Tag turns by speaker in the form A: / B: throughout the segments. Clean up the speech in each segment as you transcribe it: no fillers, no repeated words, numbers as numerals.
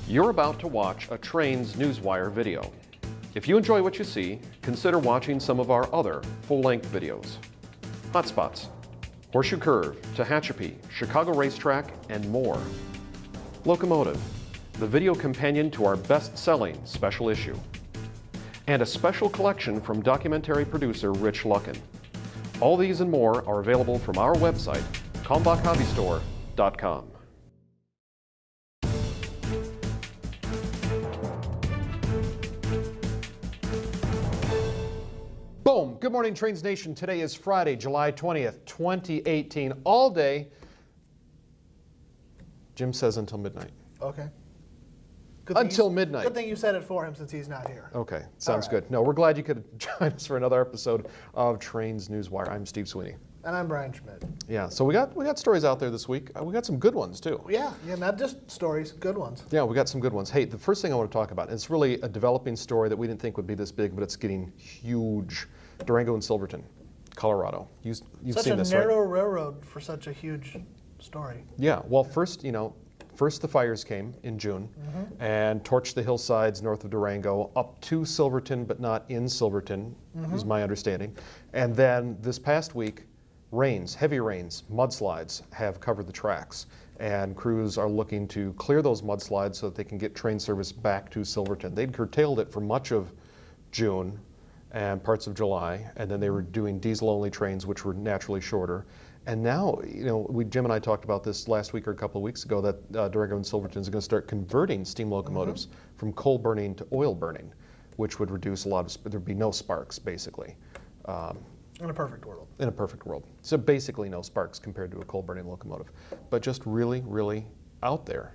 A: You're about to watch a Trains Newswire video. If you enjoy what you see, consider watching some of our other full-length videos. Hotspots, Horseshoe Curve, Tehachapi, Chicago Racetrack, and more. Locomotive, the video companion to our best-selling special issue. And a special collection from documentary producer Rich Luckin. All these and more are available from our website, kalmbachhobbystore.com. Boom! Good morning, Trains Nation. Today is Friday, July 20th, 2018. All day, Jim says until midnight.
B: Okay.
A: Until midnight.
B: Good thing you said it for him since he's not here.
A: Okay, sounds
B: right.
A: good. No, we're glad you could join us for another episode of Trains Newswire. I'm Steve Sweeney.
B: And I'm Brian Schmidt.
A: Yeah, so we got stories out there this week. We got some good ones too.
B: Yeah, not just stories, good ones.
A: Yeah, we got some good ones. Hey, the first thing I want to talk about, it's really a developing story that we didn't think would be this big, but it's getting huge. Durango and Silverton, Colorado. You've seen this, right?
B: Such a narrow railroad for such a huge story.
A: Yeah, well, first the fires came in June and torched the hillsides north of Durango up to Silverton, but not in Silverton, is my understanding. And then this past week, heavy rains, mudslides have covered the tracks. And crews are looking to clear those mudslides so that they can get train service back to Silverton. They'd curtailed it for much of June and parts of July, and then they were doing diesel-only trains, which were naturally shorter. And now, Jim and I talked about this last week or a couple of weeks ago, that Durango and Silverton is going to start converting steam locomotives from coal burning to oil burning, which would reduce a lot of, there'd be no sparks, basically.
B: In a perfect world.
A: In a perfect world. So basically no sparks compared to a coal burning locomotive, but just really, really out there.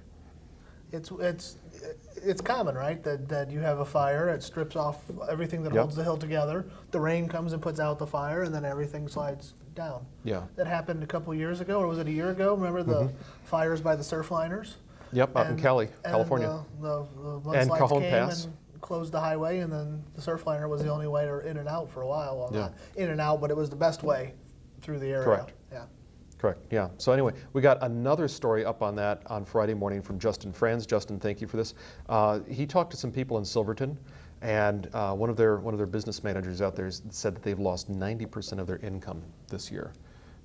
B: It's common, right? That you have a fire, it strips off everything that holds the hill together. The rain comes and puts out the fire, and then everything slides down.
A: Yeah.
B: That happened a couple years ago, or was it a year ago? Remember the fires by the surf liners?
A: Yep, out in California.
B: The
A: and
B: mudslides
A: Cajon
B: came
A: Pass.
B: and closed the highway, and then the surf liner was the only way in and out for a while. Well, not in and out, but it was the best way through the area.
A: Correct.
B: Yeah.
A: Correct, yeah. So anyway, we got another story up on that on Friday morning from Justin Franz. Justin, thank you for this. He talked to some people in Silverton, and one of their business managers out there said that they've lost 90% of their income this year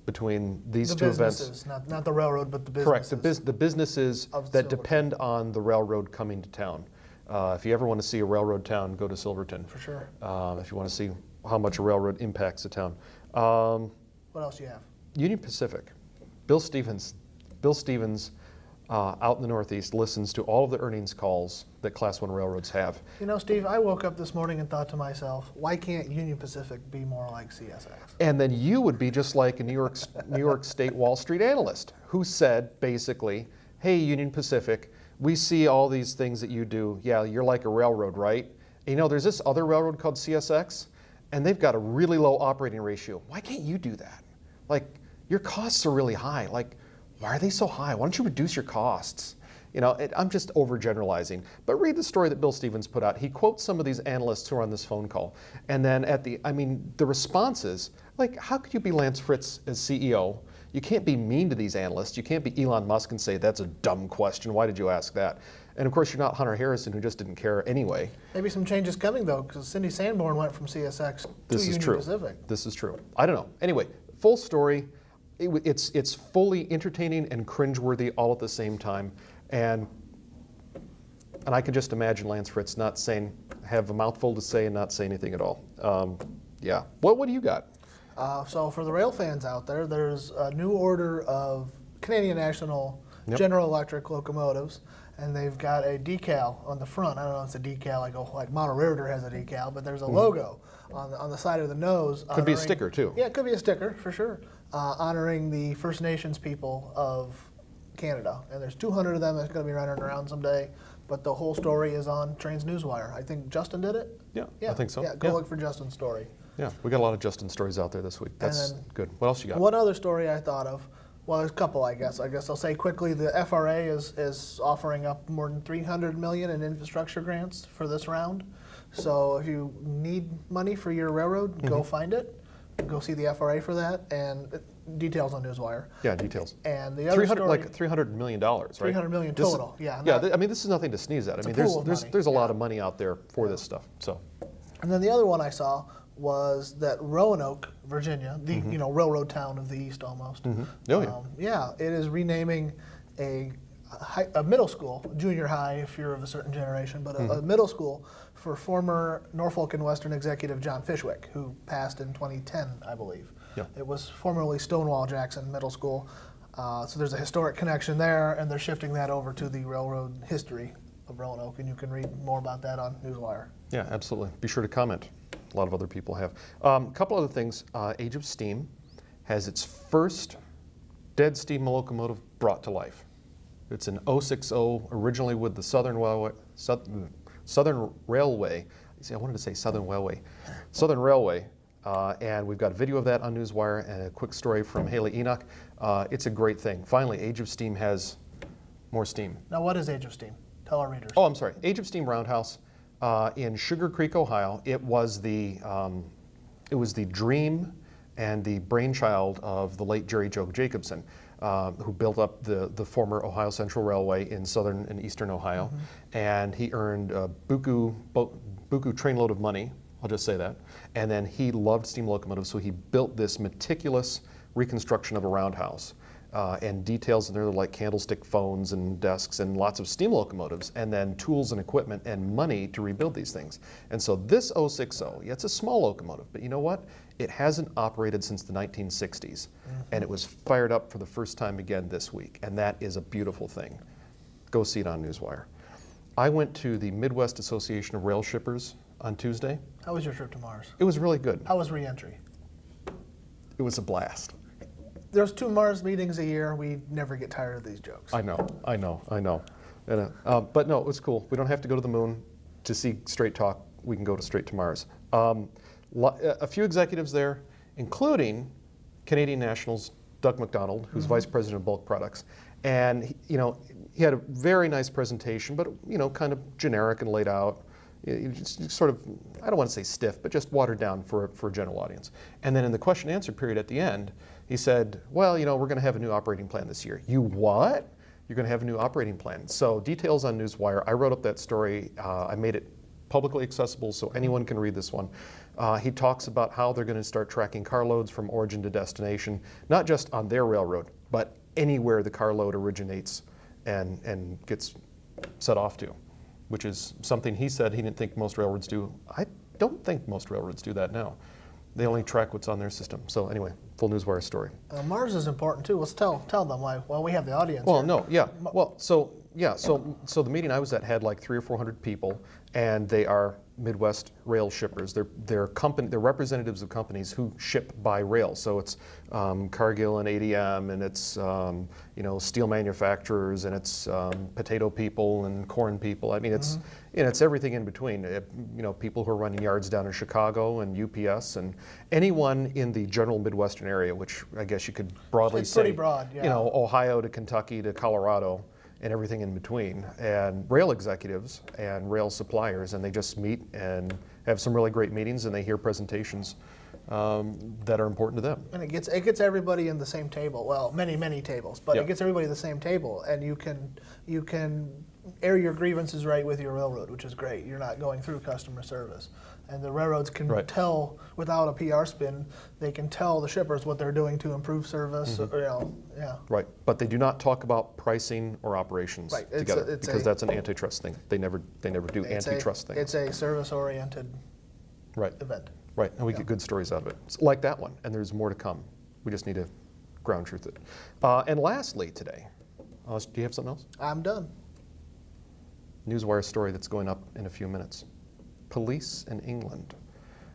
A: between these two events.
B: Not the railroad, but the businesses.
A: Correct, the businesses that depend on the railroad coming to town. If you ever want to see a railroad town, go to Silverton.
B: For sure.
A: If you want to see how much a railroad impacts the town.
B: What else do you have?
A: Union Pacific. Bill Stevens out in the Northeast listens to all of the earnings calls that Class 1 railroads have.
B: Steve, I woke up this morning and thought to myself, why can't Union Pacific be more like CSX?
A: And then you would be just like a New York State Wall Street analyst who said basically, hey, Union Pacific, we see all these things that you do. Yeah, you're like a railroad, right? And there's this other railroad called CSX, and they've got a really low operating ratio. Why can't you do that? Like, your costs are really high. Like, why are they so high? Why don't you reduce your costs? I'm just overgeneralizing. But read the story that Bill Stevens put out. He quotes some of these analysts who are on this phone call. And then the responses, like, how could you be Lance Fritz as CEO? You can't be mean to these analysts. You can't be Elon Musk and say, that's a dumb question. Why did you ask that? And of course, you're not Hunter Harrison, who just didn't care anyway. Maybe
B: some changes coming, though, because Cindy Sanborn went from CSX to Union Pacific.
A: This is true. I don't know. Anyway, full story. It's fully entertaining and cringeworthy all at the same time, and I can just imagine Lance Fritz have a mouthful to say and not say anything at all. Yeah. What do you got?
B: So for the rail fans out there, there's a new order of Canadian National General Electric locomotives, and they've got a decal on the front. I don't know if it's a decal like Montreal has a decal, but there's a logo on the side of the nose.
A: Could be a sticker too.
B: Yeah, it could be a sticker for sure, honoring the First Nations people of Canada. And there's 200 of them that's going to be running around someday. But the whole story is on Trains Newswire. I think Justin did it.
A: Yeah, I think so.
B: Yeah, go look for Justin's story.
A: Yeah, we got a lot of Justin stories out there this week. That's good. What else you got?
B: One other story I thought of. Well, there's a couple, I guess. I'll say quickly, the FRA is offering up more than $300 million in infrastructure grants for this round. So if you need money for your railroad, go find it. Go see the FRA for that. And details on Newswire.
A: Yeah, details.
B: And the other story,
A: like $300 million, right?
B: $300 million
A: This is-
B: total. Yeah.
A: Yeah, I mean, this is nothing to sneeze at. I
B: It's a
A: mean,
B: pool of money.
A: there's a lot of money out there for this stuff. So,
B: And then the other one I saw was that Roanoke, Virginia, the railroad town of the East almost.
A: oh yeah,
B: Yeah, it is renaming a middle school, junior high if you're of a certain generation, but a middle school for former Norfolk and Western executive John Fishwick, who passed in 2010, I believe.
A: Yeah.
B: It was formerly Stonewall Jackson Middle School. So there's a historic connection there, and they're shifting that over to the railroad history of Roanoke, and you can read more about that on Newswire.
A: yeah, absolutely. Be sure to comment. A lot of other people have. A couple other things. Age of Steam has its first dead steam locomotive brought to life. It's an 060, originally with the Southern Railway. See, I wanted to say Southern Railway. And we've got a video of that on Newswire and a quick story from Haley Enoch. It's a great thing. Finally, Age of Steam has more steam.
B: Now, what is Age of Steam? Tell our readers.
A: Oh, I'm sorry. Age of Steam Roundhouse in Sugar Creek, Ohio. It was the dream and the brainchild of the late Jerry Joe Jacobson, who built up the former Ohio Central Railway in southern and eastern Ohio. And he earned a buku trainload of money, I'll just say that. And then he loved steam locomotives, so he built this meticulous reconstruction of a roundhouse. And details in there like candlestick phones and desks and lots of steam locomotives, and then tools and equipment and money to rebuild these things. And so this 060, yeah, it's a small locomotive, but you know what? It hasn't operated since the 1960s, and it was fired up for the first time again this week, and that is a beautiful thing. Go see it on Newswire. I went to the Midwest Association of Rail Shippers on Tuesday.
B: How was your trip to Mars?
A: It was really good.
B: How was re-entry?
A: It was a blast.
B: There's 2 Mars meetings a year. We never get tired of these jokes.
A: I know. And, but no, it was cool. We don't have to go to the moon to see Straight Talk. We can go straight to Mars. A few executives there, including Canadian National's Doug McDonald, who's Vice President of Bulk Products. And he had a very nice presentation, but kind of generic and laid out. Just sort of, I don't want to say stiff, but just watered down for a general audience. And then in the question and answer period at the end, he said, well, we're going to have a new operating plan this year. You what? You're going to have a new operating plan. So details on Newswire. I wrote up that story. I made it publicly accessible so anyone can read this one. He talks about how they're going to start tracking carloads from origin to destination, not just on their railroad, but anywhere the carload originates and gets set off to, which is something he said he didn't think most railroads do. I don't think most railroads do that now. They only track what's on their system. So anyway, full Newswire story.
B: Mars is important too. Let's tell them why. Well, we have the audience.
A: Well,
B: here.
A: no, yeah. Well, so the meeting I was at had like 300 or 400 people, and they are Midwest rail shippers. They're representatives of companies who ship by rail. So it's Cargill and ADM, and it's steel manufacturers, and it's potato people and corn people. I mean, it's it's everything in between. People who are running yards down in Chicago and UPS and anyone in the general Midwestern area, which I guess you could broadly
B: It's
A: say,
B: pretty broad, yeah.
A: Ohio to Kentucky to Colorado, and everything in between, and rail executives and rail suppliers, and they just meet and have some really great meetings, and they hear presentations that are important to them.
B: And it gets everybody in the same table. Well, many tables, but
A: Yeah.
B: it gets everybody at the same table, and you can air your grievances right with your railroad, which is great. You're not going through customer service, and the railroads can
A: Right.
B: tell without a PR spin. They can tell the shippers what they're doing to improve service. Yeah.
A: Right, but they do not talk about pricing or operations
B: Right. It's
A: together
B: a-
A: because that's an antitrust thing. They never do antitrust things.
B: It's a service-oriented
A: Right,
B: event.
A: right, and we get good stories out of it. It's like that one, and there's more to come. We just need to ground truth it. And lastly today, do you have something else?
B: I'm done.
A: Newswire story that's going up in a few minutes. Police in England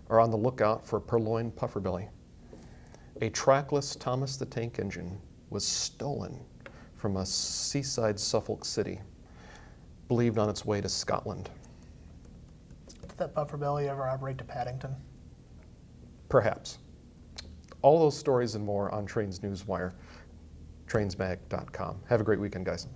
A: are on the lookout for purloined pufferbelly. A trackless Thomas the Tank Engine was stolen from a seaside Suffolk city, believed on its way to Scotland.
B: Did that puffer belly ever operate to Paddington?
A: Perhaps. All those stories and more on Trains Newswire, trainsmag.com. Have a great weekend, guys.